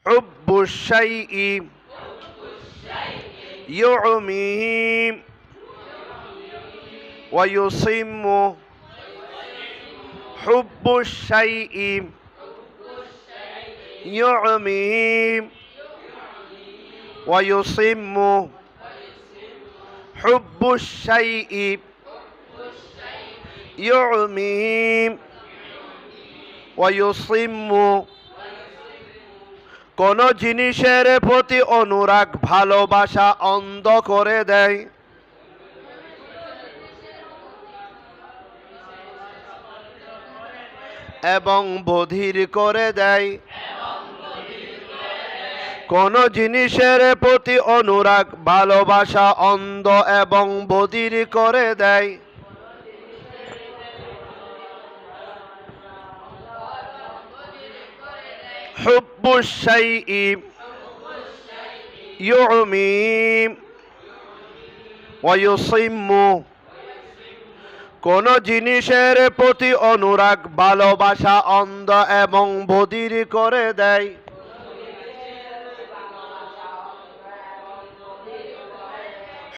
হুব্বুশ শাইই ইউমি ওয়া ইউসিম্মু হুব্বুশ শাইই ইউমি ওয়া ইউসিম্মু হুব্বুশ শাইই ইউমি ওয়া ইউসিম্মু কোন জিনিসের প্রতি অনুরাগ ভালোবাসা অন্ধ করে দেয়। এবং বধির করে দেয়। কোন জিনিসের প্রতি অনুরাগ ভালোবাসা অন্ধ এবং বধির করে দেয়। হুব্বুশ শাইই ইউমি ওয়া ইউসিম্মু কোন জিনিসের প্রতি অনুরাগ ভালোবাসা অন্ধ এবং বধির করে দেয়।